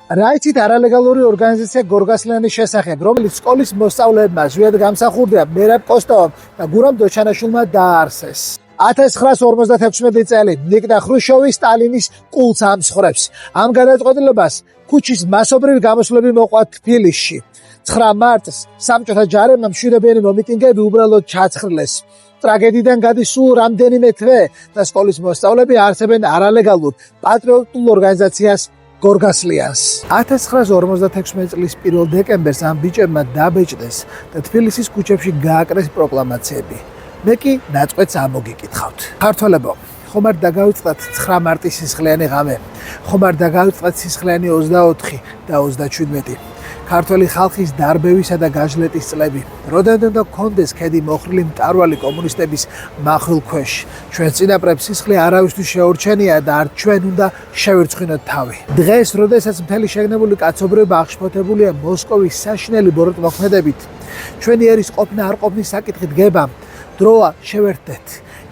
რა იცით არალეგალური ორგანიზაცია გორგასლიანის შესახებ, რომელიც სკოლის მოსწავლეებმა ზვიად გამსახურდია მერაბ კოსტოვამ და გურამ დოჩანაშვილმა დააარსეს. 1956 წელი ნიკიტა ხრუშჩოვი სტალინის კულს ამსხვრევს. ამ გადაწყვეტილებას ქუჩის მასობრივი გამოსვლები მოყვა თბილისში. 9 მარტს საბჭოთა ჯარებმა მშვიდობიანი მომიტინგეები უბრალოდ ჩაცხრილეს. ტრაგედიიდან გადის სულ რამდენიმე თვე და სკოლის მოსწავლეები არსებენ არალეგალურ პატრიოტულ ორგანიზაციას გორგასლიანს. 1956 წლის 1 დეკემბერს ამ ბიჭებმა დაბეჭდეს და თბილისის ქუჩებში გააკრეს პროკლამაციები. მე კი ნაწყვეტს ამოგიკითხავთ. ქართველებო, ხომ არ დაგავიწყდათ 9 მარტის სისხლიანი ღამე? ხომ არ დაგავიწყდათ სისხლიანი 24 და 37? ქართველი ხალხის დარბევისა და გაჟლეტის წლები. როდესაც უნდა გქონდეს ქედი მოხრილი მტარვალი კომუნისტების მახვილქვეშ. ჩვენ წინაპრებს სისხლი არავისთვის შეურჩენია და არ ჩვენ უნდა შევერცხინოთ თავი. დღეს, როდესაც მთელი შეგნებული კაცობრიობა აღშფოთებულია მოსკოვის საშინელი ბოროტმოქმედებით, ჩვენი ერის ყოფნა არ ყოფნის საკითხი დგება. დროა შევერთდეთ.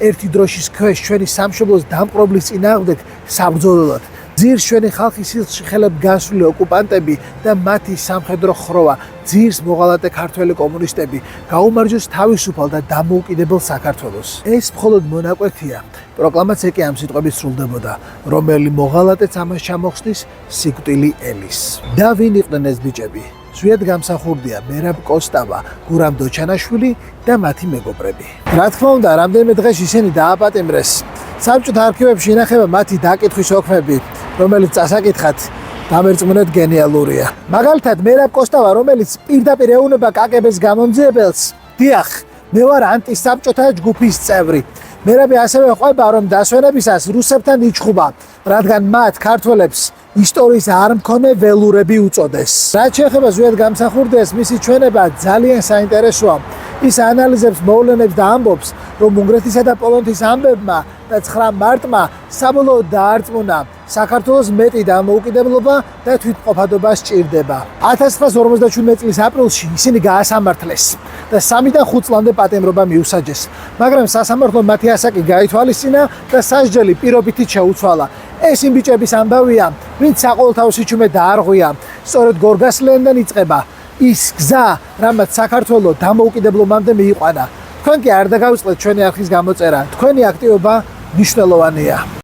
ერთი დროშის ქვეშ ჩვენი სამშობლოს დამპყრობლის წინააღმდეგ საბრძოლველად. ძირს ჩვენი ხალხის სისხლში ხელებ გასული ოკუპანტები და მათი სამხედრო ხროვა, ძირს მოღალატე ქართველი კომუნისტები, გაუმარჯოს თავისუფალ და დამოუკიდებელ საქართველოს. ეს მხოლოდ მონაკვეთია. პროკლამაცია კი ამ სიტყვებით სრულდებოდა, რომელი მოღალატეც ამას ჩამოხსნის სიკვდილი ელის. და ვინ იყვნენ ეს ბიჭები? ზვიად გამსახურდია მერაბ კოსტავა, გურამ დოჩანაშვილი და მათი მეგობრები. რა თქმა უნდა, რამდენიმე დღეს ისინი დააპატიმრეს. საბჭოთა არქივებში ინახება მათი დაკითხვის ოქმები, რომელიც წასაკითხად დამერწმუნეთ გენიალურია. მაგალითად, მერაბ კოსტავა, რომელიც პირდაპირ ეუნება კაკების გამომძიებელს, დიახ, მე ვარ ანტისაბჭოთა ჯგუფის წევრი. მერაბი ასევე ყვება, რომ დასვენებისას რუსებთან იჩხუბა, რადგან მათ ქართველებს ისტორიის არ მქონე ველურები უწოდეს. რაც შეეხება ზვიად გამსახურდიას, მისი ჩვენება ძალიან საინტერესოა. ის ანალიზებს მოვლენებს და ამბობს, რომ უნგრეთისა და პოლონეთის ამბებმა და 9 მარტმა საბოლოოდ დაარწმუნა საქართველოს მეტი დამოუკიდებლობა და თვითმყოფადობა სჭირდება. 1957 წლის აპრილში ისინი გაასამართლეს და 3-დან 5 წლამდე პატიმრობა მიუსაჯეს, მაგრამ სასამართლომ მათი ასაკი გაითვალისწინა და სასჯელი პირობითით შეუცვალა. ეს იმ ბიჭების ამბავია, ვინც საყოველთაო სიჩუმე დაარღვია. სწორედ გორგასლიანიდან იწყება ის გზა, რამაც საქართველო დამოუკიდებლობამდე მიიყვანა. თქვენ კი არ დაგავიწყდეთ ჩვენი არხის გამოწერა. თქვენი აქტივობა მნიშვნელოვანია.